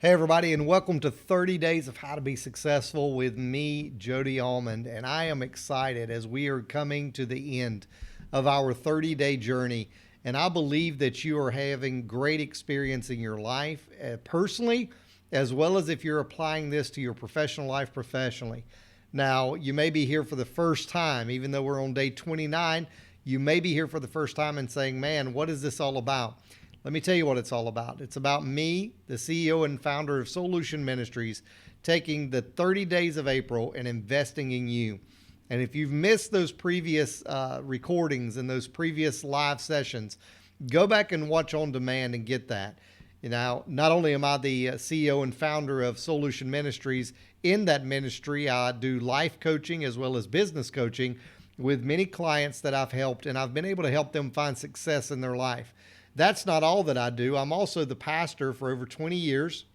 Hey, everybody, and welcome to 30 Days of How to Be Successful with me, Jody Almond. And I am excited as we are coming to the end of our 30-day journey. And I believe that you are having great experience in your life personally, as well as if you're applying this to your professional life professionally. Now, you may be here for the first time, even though we're on day 29, you may be here for the first time and saying, man, what is this all about? Let me tell you what it's all about. It's about me, the CEO and founder of Solution Ministries, taking the 30 days of April and investing in you. And if you've missed those previous recordings and those previous live sessions, go back and watch on demand and get that. You know, not only am I the CEO and founder of Solution Ministries, in that ministry, I do life coaching as well as business coaching with many clients that I've helped, and I've been able to help them find success in their life. That's not all that I do. I'm also the pastor for over 20 years.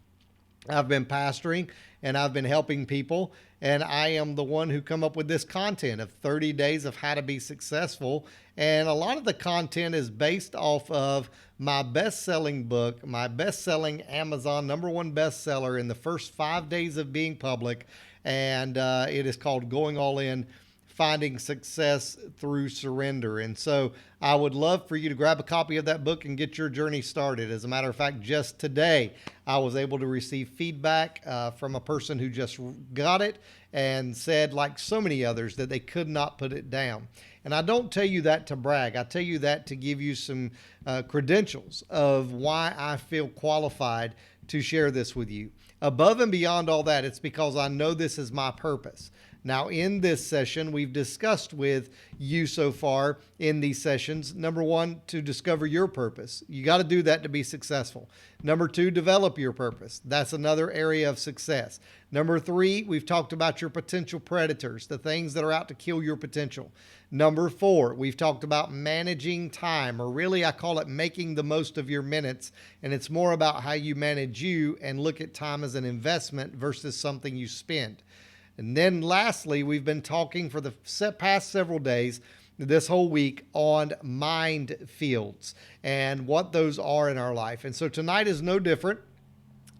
I've been pastoring and I've been helping people, and I am the one who come up with this content of 30 days of how to be successful. And a lot of the content is based off of my best-selling book, my best-selling Amazon #1 bestseller in the first 5 days of being public. And it is called Going All In, Finding Success Through Surrender. And so I would love for you to grab a copy of that book and get your journey started. As a matter of fact, just today, I was able to receive feedback from a person who just got it and said, like so many others, that they could not put it down. And I don't tell you that to brag. I tell you that to give you some credentials of why I feel qualified to share this with you. Above and beyond all that, it's because I know this is my purpose. Now, in this session, we've discussed with you so far in these sessions, number one, to discover your purpose. You got to do that to be successful. Number two, develop your purpose. That's another area of success. Number three, we've talked about your potential predators, the things that are out to kill your potential. Number four, we've talked about managing time, or really I call it making the most of your minutes. And it's more about how you manage you and look at time as an investment versus something you spend. And then lastly, we've been talking for the past several days, this whole week, on MindFields and what those are in our life. And so tonight is no different.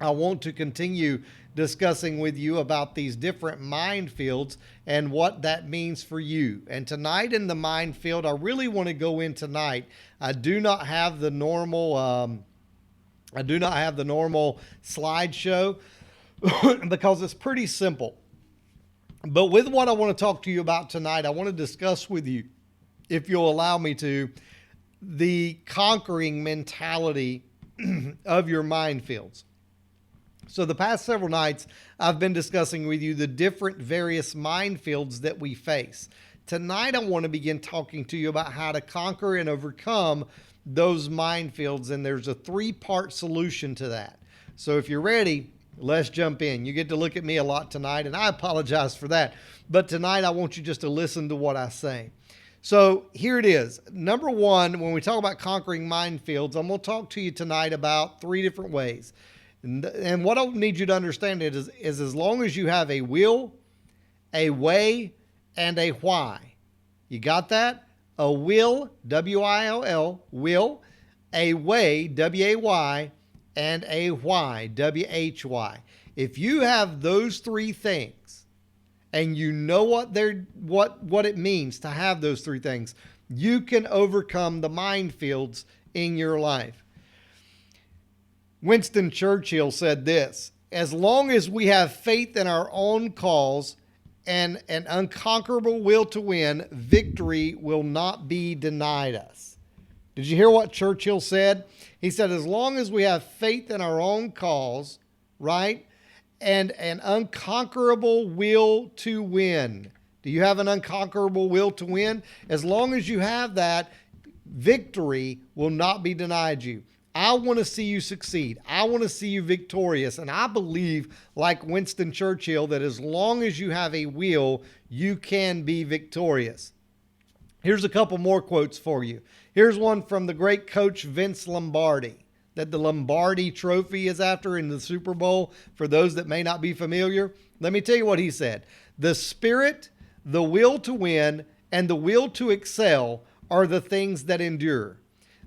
I want to continue discussing with you about these different mind fields and what that means for you. And tonight in the mind field, I really want to go in tonight. I do not have the normal slideshow because it's pretty simple. But with what I want to talk to you about tonight, I want to discuss with you, if you'll allow me to, the conquering mentality of your minefields. So the past several nights, I've been discussing with you the different various minefields that we face. Tonight, I want to begin talking to you about how to conquer and overcome those minefields, and there's a three-part solution to that. So if you're ready, let's jump in. You get to look at me a lot tonight, and I apologize for that. But tonight, I want you just to listen to what I say. So here it is. Number one, when we talk about conquering minefields, I'm going to talk to you tonight about three different ways. And what I need you to understand is as long as you have a will, a way, and a why. You got that? A will, W-I-L-L, will, a way, W-A-Y, and a why, W-H-Y. If you have those three things and you know what it means to have those three things, you can overcome the minefields in your life. Winston Churchill said this: as long as we have faith in our own cause and an unconquerable will to win, victory will not be denied us. Did you hear what Churchill said? He said, as long as we have faith in our own cause, right, and an unconquerable will to win. Do you have an unconquerable will to win? As long as you have that, victory will not be denied you. I want to see you succeed. I want to see you victorious. And I believe, like Winston Churchill, that as long as you have a will, you can be victorious. Here's a couple more quotes for you. Here's one from the great coach Vince Lombardi, that the Lombardi Trophy is after in the Super Bowl. For those that may not be familiar, let me tell you what he said. The spirit, the will to win, and the will to excel are the things that endure.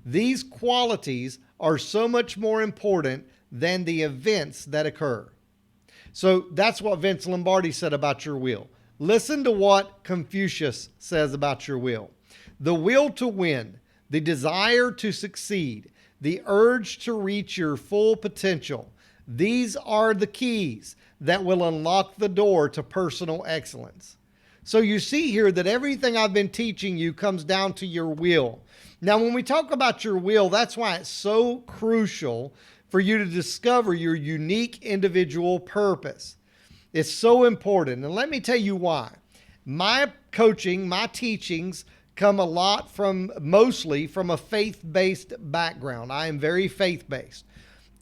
These qualities are so much more important than the events that occur. So that's what Vince Lombardi said about your will. Listen to what Confucius says about your will. The will to win, the desire to succeed, the urge to reach your full potential. These are the keys that will unlock the door to personal excellence. So you see here that everything I've been teaching you comes down to your will. Now, when we talk about your will, that's why it's so crucial for you to discover your unique individual purpose. It's so important. And let me tell you why. My coaching, my teachings come mostly from a faith-based background. I am very faith-based.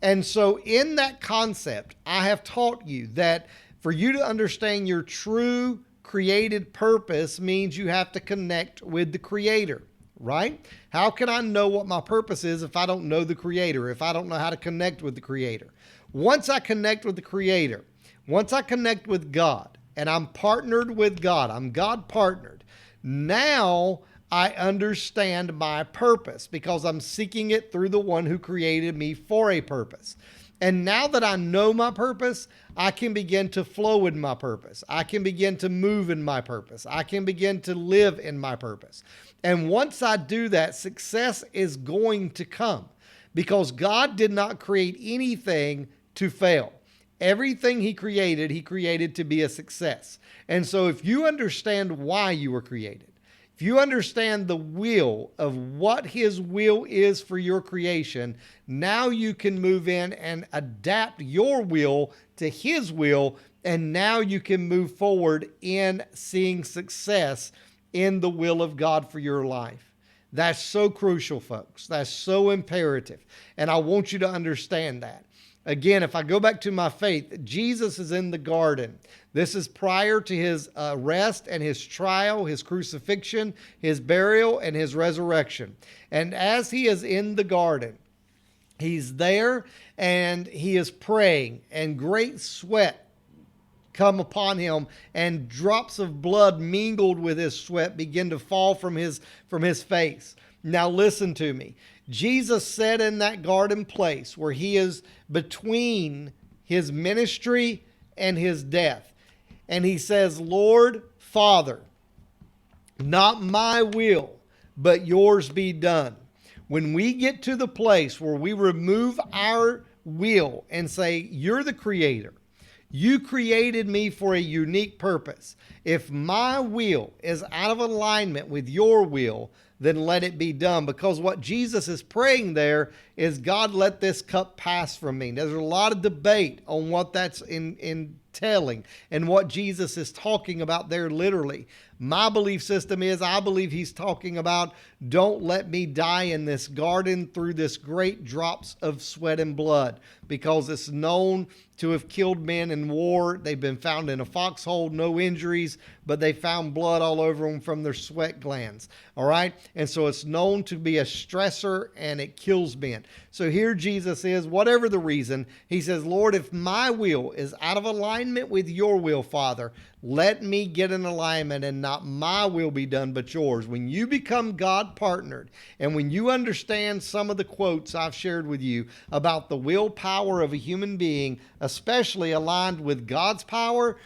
And so in that concept, I have taught you that for you to understand your true created purpose means you have to connect with the Creator, right? How can I know what my purpose is if I don't know the Creator, if I don't know how to connect with the Creator? Once I connect with the Creator, once I connect with God, and I'm partnered with God, I'm God partnered, now I understand my purpose because I'm seeking it through the one who created me for a purpose. And now that I know my purpose, I can begin to flow in my purpose. I can begin to move in my purpose. I can begin to live in my purpose. And once I do that, success is going to come because God did not create anything to fail. Everything He created to be a success. And so if you understand why you were created, if you understand the will of what His will is for your creation, now you can move in and adapt your will to His will, and now you can move forward in seeing success in the will of God for your life. That's so crucial, folks. That's so imperative. And I want you to understand that. Again, if I go back to my faith, Jesus is in the garden. This is prior to His arrest and His trial, His crucifixion, His burial, and His resurrection. And as He is in the garden, He's there and He is praying, and great sweat come upon Him, and drops of blood mingled with His sweat begin to fall from his face. Now listen to me. Jesus said in that garden place where He is between His ministry and His death, and He says, Lord, Father, not my will, but yours be done. When we get to the place where we remove our will and say, you're the Creator, you created me for a unique purpose. If my will is out of alignment with your will, then let it be done. Because what Jesus is praying there is, God, let this cup pass from me. There's a lot of debate on what that's entailing and what Jesus is talking about there literally. My belief system is, I believe He's talking about, don't let me die in this garden through this great drops of sweat and blood, because it's known to have killed men in war. They've been found in a foxhole, no injuries, but they found blood all over them from their sweat glands. All right. And so it's known to be a stressor, and it kills men. So here Jesus is, whatever the reason, He says, Lord, if my will is out of alignment with your will, Father, let me get in alignment, and not my will be done, but yours. When you become God partnered, and when you understand some of the quotes I've shared with you about the willpower of a human being, especially aligned with God's power,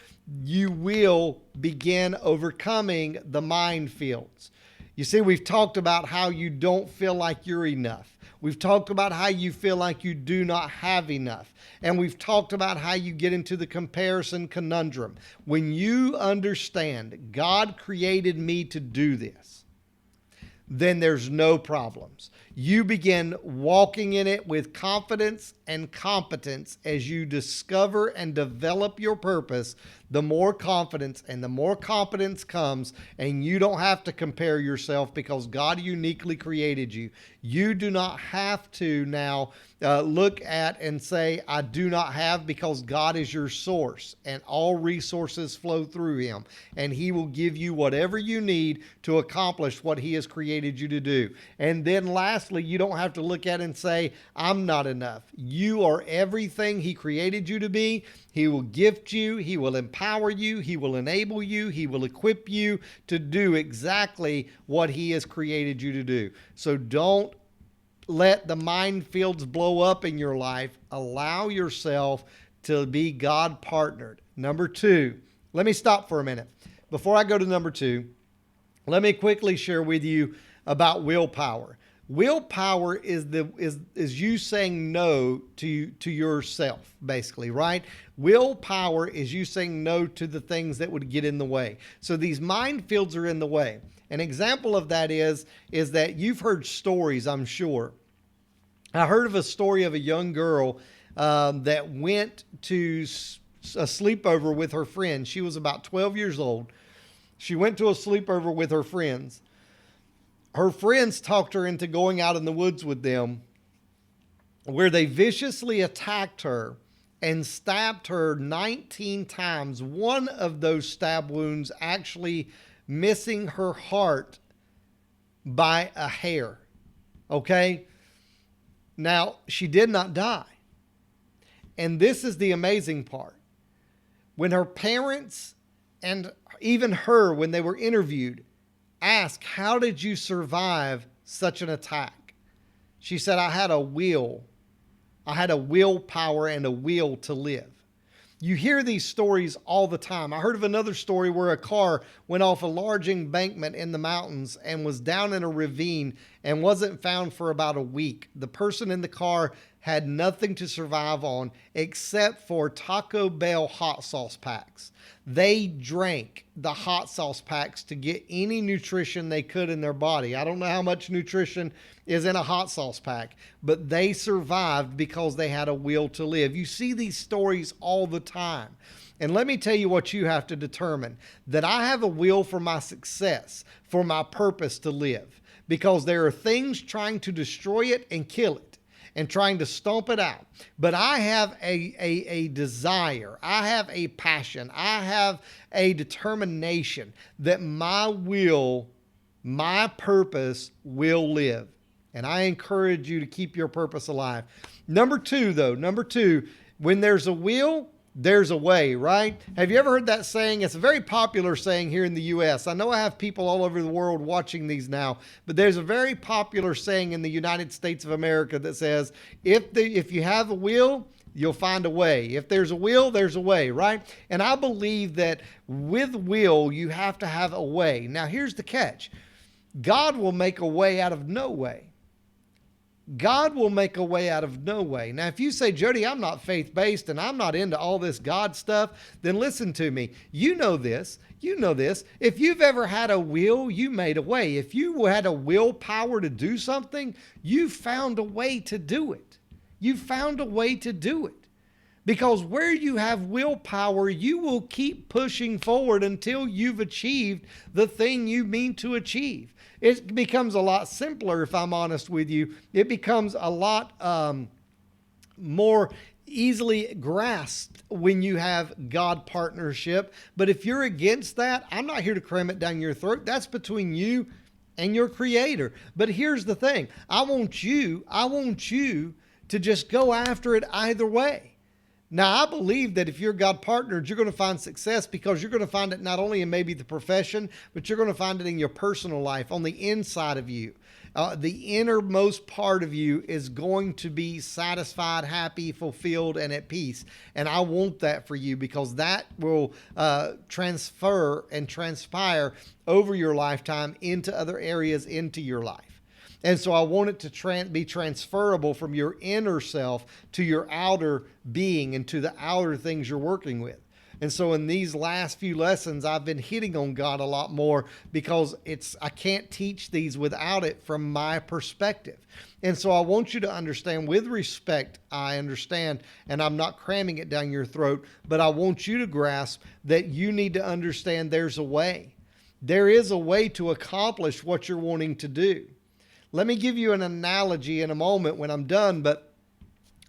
you will begin overcoming the MindFields. You see, we've talked about how you don't feel like you're enough. We've talked about how you feel like you do not have enough. And we've talked about how you get into the comparison conundrum. When you understand God created me to do this, then there's no problems. You begin walking in it with confidence and competence as you discover and develop your purpose. The more confidence and the more competence comes, and you don't have to compare yourself because God uniquely created you. You do not have to now look at and say, I do not have, because God is your source and all resources flow through Him, and He will give you whatever you need to accomplish what He has created you to do. And then lastly, you don't have to look at it and say, I'm not enough. You are everything He created you to be. He will gift you. He will empower you. He will enable you. He will equip you to do exactly what He has created you to do. So don't let the mind fields blow up in your life. Allow yourself to be God partnered. Number two, let me stop for a minute. Before I go to number two, let me quickly share with you about willpower. Willpower is you saying no to yourself, basically, right? Willpower is you saying no to the things that would get in the way. So these minefields are in the way. An example of that is that you've heard stories, I'm sure. I heard of a story of a young girl that went to a sleepover with her friends. She was about 12 years old. She went to a sleepover with her friends. Her friends talked her into going out in the woods with them, where they viciously attacked her and stabbed her 19 times. One of those stab wounds actually missing her heart by a hair. Okay? Now, she did not die. And this is the amazing part. When her parents and even her, when they were interviewed, asked, how did you survive such an attack? She said, I had a will. I had a willpower and a will to live. You hear these stories all the time. I heard of another story where a car went off a large embankment in the mountains and was down in a ravine and wasn't found for about a week. The person in the car had nothing to survive on except for Taco Bell hot sauce packs. They drank the hot sauce packs to get any nutrition they could in their body. I don't know how much nutrition is in a hot sauce pack, but they survived because they had a will to live. You see these stories all the time. And let me tell you what you have to determine, that I have a will for my success, for my purpose to live, because there are things trying to destroy it and kill it and trying to stomp it out. But I have a desire. I have a passion. I have a determination that my will, my purpose will live. And I encourage you to keep your purpose alive. Number two, when there's a will, there's a way, right? Have you ever heard that saying? It's a very popular saying here in the U.S. I know I have people all over the world watching these now, but there's a very popular saying in the United States of America that says, if you have a will, you'll find a way. If there's a will, there's a way, right? And I believe that with will, you have to have a way. Now, here's the catch. God will make a way out of no way. God will make a way out of no way. Now, if you say, Jody, I'm not faith-based and I'm not into all this God stuff, then listen to me. You know this. If you've ever had a will, you made a way. If you had a willpower to do something, you found a way to do it. You found a way to do it. Because where you have willpower, you will keep pushing forward until you've achieved the thing you mean to achieve. It becomes a lot simpler, if I'm honest with you. It becomes a lot more easily grasped when you have God partnership. But if you're against that, I'm not here to cram it down your throat. That's between you and your Creator. But here's the thing. I want you to just go after it either way. Now, I believe that if you're God partnered, you're going to find success, because you're going to find it not only in maybe the profession, but you're going to find it in your personal life, on the inside of you. The innermost part of you is going to be satisfied, happy, fulfilled, and at peace. And I want that for you, because that will transfer and transpire over your lifetime into other areas into your life. And so I want it to be transferable from your inner self to your outer being and to the outer things you're working with. And so in these last few lessons, I've been hitting on God a lot more, because I can't teach these without it from my perspective. And so I want you to understand, with respect, I understand, and I'm not cramming it down your throat, but I want you to grasp that you need to understand there's a way. There is a way to accomplish what you're wanting to do. Let me give you an analogy in a moment when I'm done, but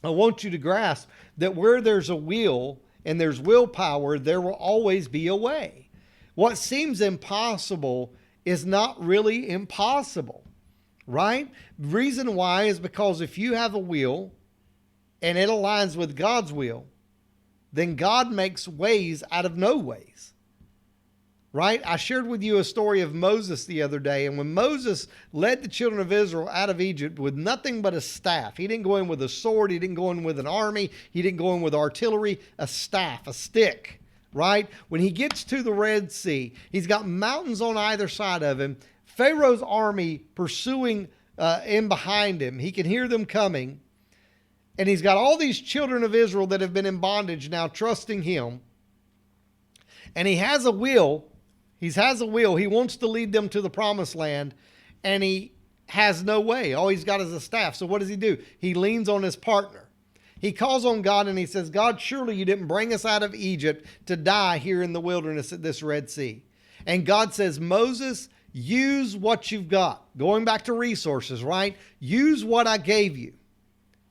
I want you to grasp that where there's a will and there's willpower, there will always be a way. What seems impossible is not really impossible, right? The reason why is because if you have a will and it aligns with God's will, then God makes ways out of no ways. right? I shared with you a story of Moses the other day. And when Moses led the children of Israel out of Egypt with nothing but a staff, he didn't go in with a sword. He didn't go in with an army. He didn't go in with artillery, a staff, a stick, right? When he gets to the Red Sea, he's got mountains on either side of him. Pharaoh's army pursuing in behind him. He can hear them coming. And he's got all these children of Israel that have been in bondage now trusting him. And he has a will. He has a will. He wants to lead them to the promised land, and he has no way. All he's got is a staff. So what does he do? He leans on his partner. He calls on God and he says, God, surely you didn't bring us out of Egypt to die here in the wilderness at this Red Sea. And God says, Moses, use what you've got. Going back to resources, right? Use what I gave you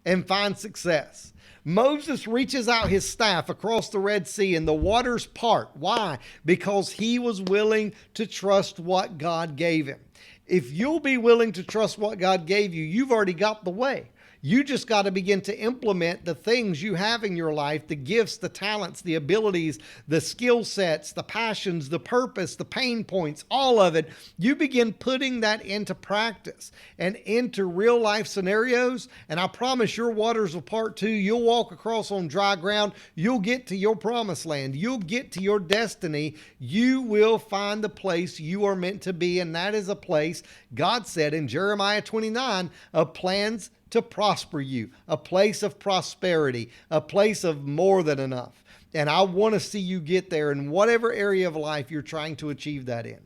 and find success. Moses reaches out his staff across the Red Sea and the waters part. Why? Because he was willing to trust what God gave him. If you'll be willing to trust what God gave you, you've already got the way. You just got to begin to implement the things you have in your life, the gifts, the talents, the abilities, the skill sets, the passions, the purpose, the pain points, all of it. You begin putting that into practice and into real life scenarios. And I promise your waters will part too. You'll walk across on dry ground. You'll get to your promised land. You'll get to your destiny. You will find the place you are meant to be. And that is a place, God said in Jeremiah 29, of plans to prosper you, a place of prosperity, a place of more than enough. And I want to see you get there in whatever area of life you're trying to achieve that in.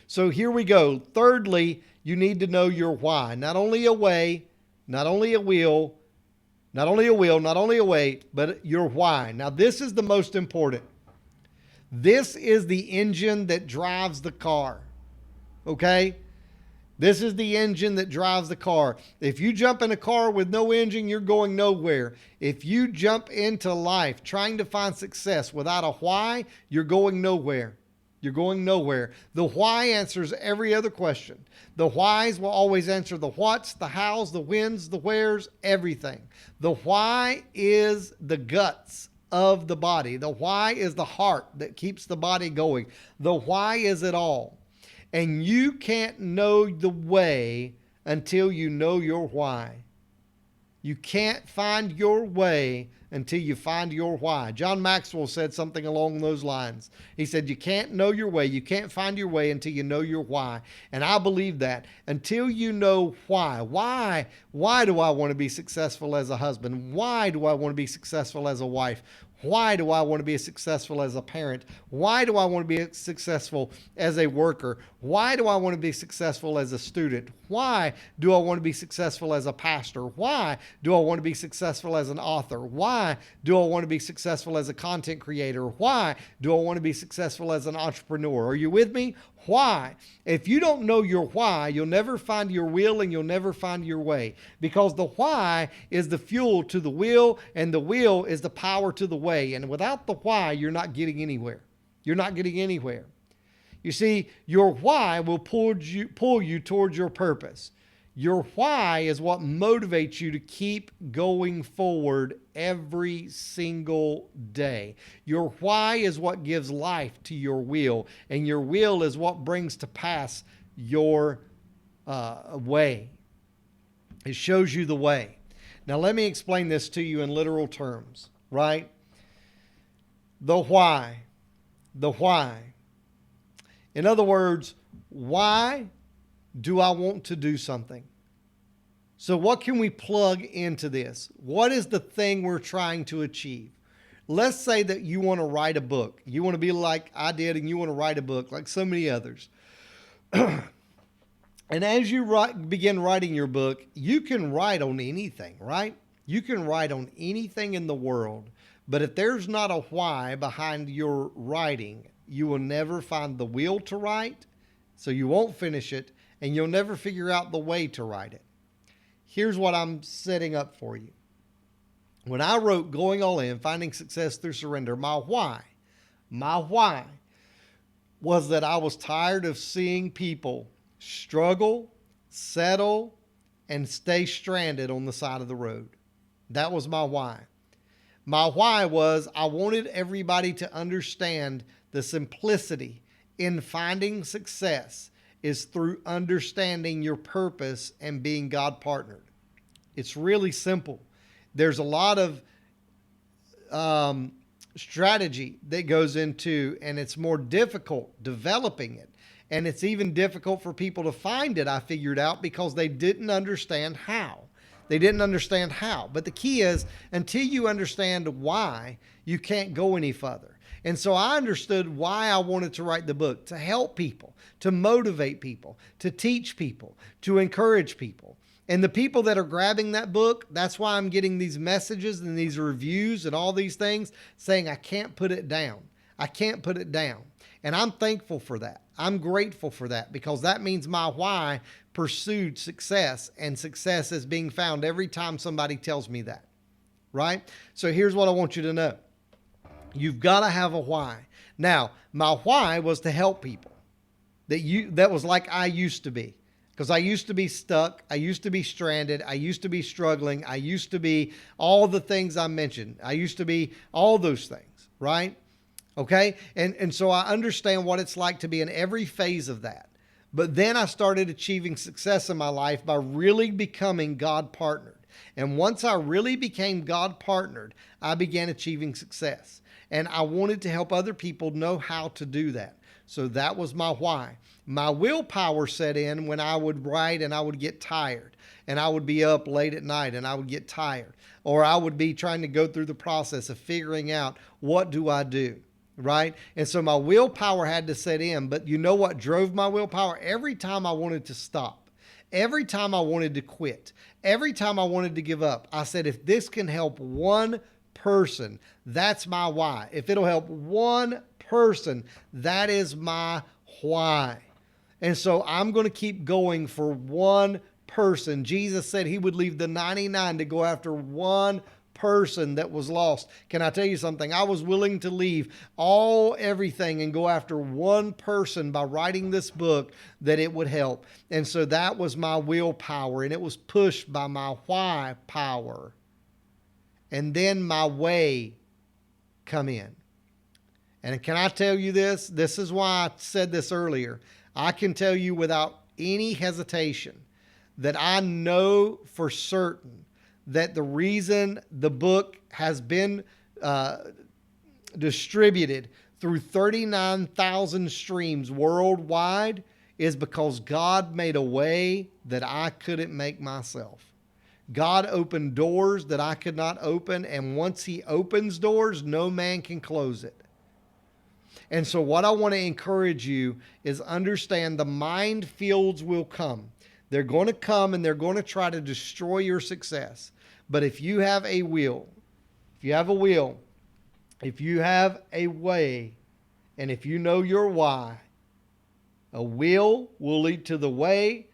So here we go. Thirdly, you need to know your why. Not only a way, not only a will, not only a will, not only a way, but your why. Now this is the most important. This is the engine that drives the car. Okay? This is the engine that drives the car. If you jump in a car with no engine, you're going nowhere. If you jump into life trying to find success without a why, you're going nowhere. You're going nowhere. The why answers every other question. The whys will always answer the whats, the hows, the whens, the wheres, everything. The why is the guts of the body. The why is the heart that keeps the body going. The why is it all. And you can't know the way until you know your why. You can't find your way until you find your why. John Maxwell said something along those lines. He said, you can't know your way. You can't find your way until you know your why. And I believe that. Until you know why. Why do I want to be successful as a husband? Why do I want to be successful as a wife? Why do I want to be successful as a parent? Why do I want to be successful as a worker? Why do I want to be successful as a student? Why do I want to be successful as a pastor? Why do I want to be successful as an author? Why do I want to be successful as a content creator? Why do I want to be successful as an entrepreneur? Are you with me? Why? If you don't know your why, you'll never find your will and you'll never find your way, because the why is the fuel to the will and the will is the power to the way. And without the why, you're not getting anywhere. You're not getting anywhere. You see, your why will pull you towards your purpose. Your why is what motivates you to keep going forward every single day. Your why is what gives life to your will, and your will is what brings to pass your way. It shows you the way. Now, let me explain this to you in literal terms, right? The why. The why. In other words, why do I want to do something? So what can we plug into this? What is the thing we're trying to achieve? Let's say that you want to write a book. You want to be like I did, and you want to write a book like so many others. And as you begin writing your book, you can write on anything, right? You can write on anything in the world. But if there's not a why behind your writing, you will never find the will to write, so you won't finish it, and you'll never figure out the way to write it. Here's what I'm setting up for you. When I wrote Going All In, Finding Success Through Surrender, my why was that I was tired of seeing people struggle, settle, and stay stranded on the side of the road. That was my why. My why was I wanted everybody to understand the simplicity in finding success is through understanding your purpose and being God partnered. It's really simple. There's a lot of strategy that goes into, and it's more difficult developing it. And it's even difficult for people to find it, I figured out, because they didn't understand how. They didn't understand how. But the key is, until you understand why, you can't go any further. And so I understood why I wanted to write the book: to help people, to motivate people, to teach people, to encourage people. And the people that are grabbing that book, that's why I'm getting these messages and these reviews and all these things saying, I can't put it down. I can't put it down. And I'm thankful for that. I'm grateful for that, because that means my why pursued success, and success is being found every time somebody tells me that, right? So here's what I want you to know. You've got to have a why. Now, my why was to help people. That was like I used to be. Because I used to be stuck. I used to be stranded. I used to be struggling. I used to be all the things I mentioned. I used to be all those things, right? Okay? And so I understand what it's like to be in every phase of that. But then I started achieving success in my life by really becoming God partnered. And once I really became God partnered, I began achieving success. And I wanted to help other people know how to do that. So that was my why. My willpower set in when I would write and I would get tired, and I would be up late at night and I would get tired, or I would be trying to go through the process of figuring out, what do I do? Right? And so my willpower had to set in. But you know what drove my willpower? Every time I wanted to stop, every time I wanted to quit, every time I wanted to give up, I said, if this can help one person, that's my why. If it'll help one person, that is my why. And so I'm going to keep going for one person. Jesus said he would leave the 99 to go after one person that was lost. Can I tell you something? I was willing to leave everything and go after one person by writing this book that it would help. And so that was my willpower, and it was pushed by my why power. And then my way come in. And can I tell you this? This is why I said this earlier. I can tell you without any hesitation that I know for certain that the reason the book has been distributed through 39,000 streams worldwide is because God made a way that I couldn't make myself. God opened doors that I could not open, and once he opens doors, no man can close it. And so what I want to encourage you is understand the MindFields will come. They're going to come and they're going to try to destroy your success. But if you have a will, if you have a way, and if you know your why, a will lead to the way,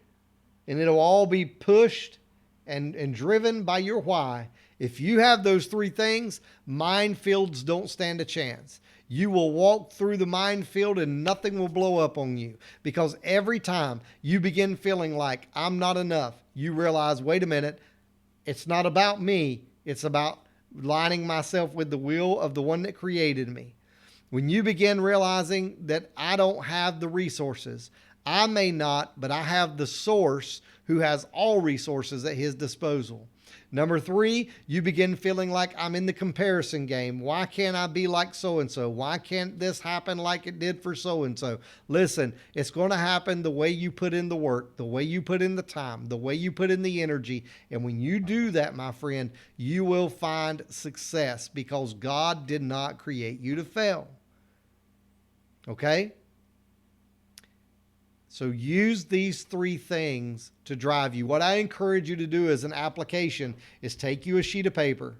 and it'll all be pushed and driven by your why. If you have those three things, MindFields don't stand a chance. You will walk through the minefield and nothing will blow up on you, because every time you begin feeling like I'm not enough, you realize, wait a minute, it's not about me. It's about lining myself with the will of the one that created me. When you begin realizing that I don't have the resources, I may not, but I have the source who has all resources at his disposal. Number 3, you begin feeling like I'm in the comparison game. Why can't I be like so-and-so? Why can't this happen like it did for so-and-so? Listen, it's going to happen the way you put in the work, the way you put in the time, the way you put in the energy. And when you do that, my friend, you will find success, because God did not create you to fail. Okay? So use these 3 things to drive you. What I encourage you to do as an application is take you a sheet of paper,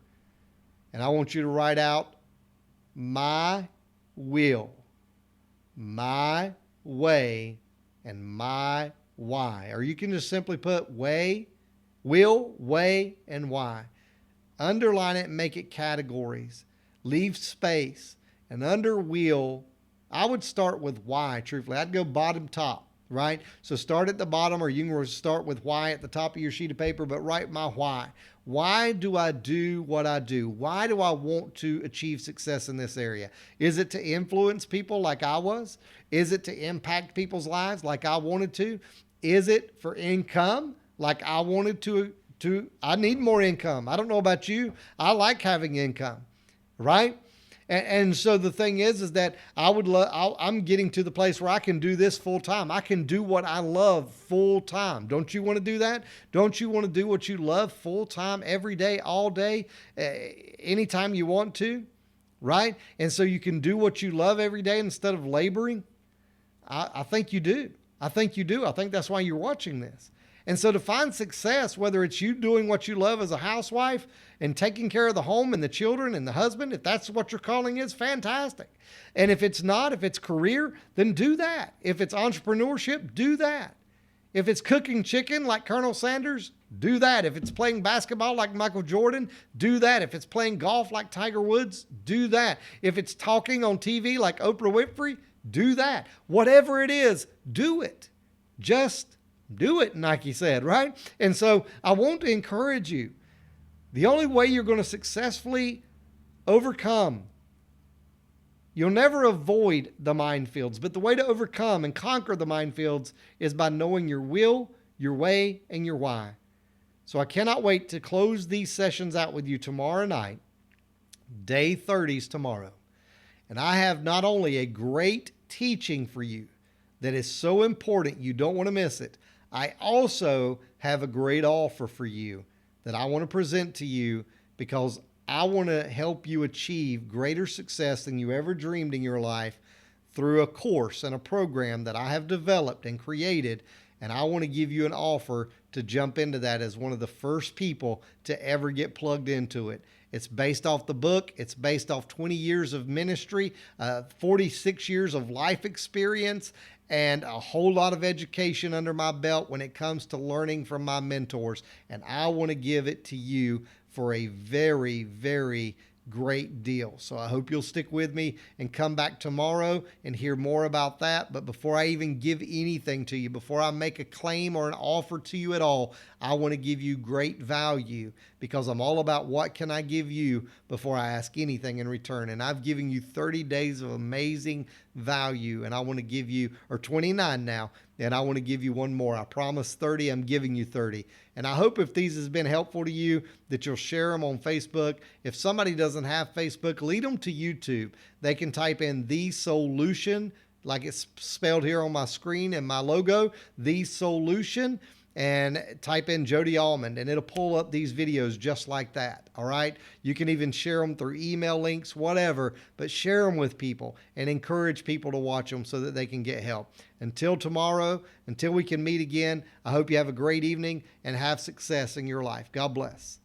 and I want you to write out my will, my way, and my why. Or you can just simply put will, way, and why. Underline it and make it categories. Leave space. And under will, I would start with why, truthfully. I'd go bottom top. right? So start at the bottom, or you can start with why at the top of your sheet of paper, but write my why. Why do I do what I do? Why do I want to achieve success in this area? Is it to influence people like I was? Is it to impact people's lives like I wanted to? Is it for income like I wanted to? I need more income. I don't know about you. I like having income, right? And so the thing is that I'm getting to the place where I can do this full time. I can do what I love full time. Don't you want to do that? Don't you want to do what you love full time every day, all day, anytime you want to, right? And so you can do what you love every day instead of laboring. I think you do. I think you do. I think that's why you're watching this. And so to find success, whether it's you doing what you love as a housewife and taking care of the home and the children and the husband, if that's what your calling is, fantastic. And if it's not, if it's career, then do that. If it's entrepreneurship, do that. If it's cooking chicken like Colonel Sanders, do that. If it's playing basketball like Michael Jordan, do that. If it's playing golf like Tiger Woods, do that. If it's talking on TV like Oprah Winfrey, do that. Whatever it is, do it. Just do it, Nike said, right? And so I want to encourage you. The only way you're going to successfully overcome, you'll never avoid the minefields, but the way to overcome and conquer the minefields is by knowing your will, your way, and your why. So I cannot wait to close these sessions out with you tomorrow night. Day 30's tomorrow. And I have not only a great teaching for you that is so important you don't want to miss it, I also have a great offer for you that I want to present to you because I want to help you achieve greater success than you ever dreamed in your life through a course and a program that I have developed and created. And I want to give you an offer to jump into that as one of the first people to ever get plugged into it. It's based off the book. It's based off 20 years of ministry, 46 years of life experience, and a whole lot of education under my belt when it comes to learning from my mentors. And I want to give it to you for a very, very great deal. So I hope you'll stick with me and come back tomorrow and hear more about that. But before I even give anything to you, before I make a claim or an offer to you at all, I want to give you great value because I'm all about what can I give you before I ask anything in return. And I've given you 30 days of amazing value, and I want to give you, or 29 now, and I want to give you one more. I promise 30, I'm giving you 30. And I hope if these has been helpful to you, that you'll share them on Facebook. If somebody doesn't have Facebook, lead them to YouTube. They can type in The Solution, like it's spelled here on my screen and my logo, The Solution, and type in Jody Almond, and it'll pull up these videos just like that, all right? You can even share them through email links, whatever, but share them with people and encourage people to watch them so that they can get help. Until tomorrow, until we can meet again, I hope you have a great evening and have success in your life. God bless.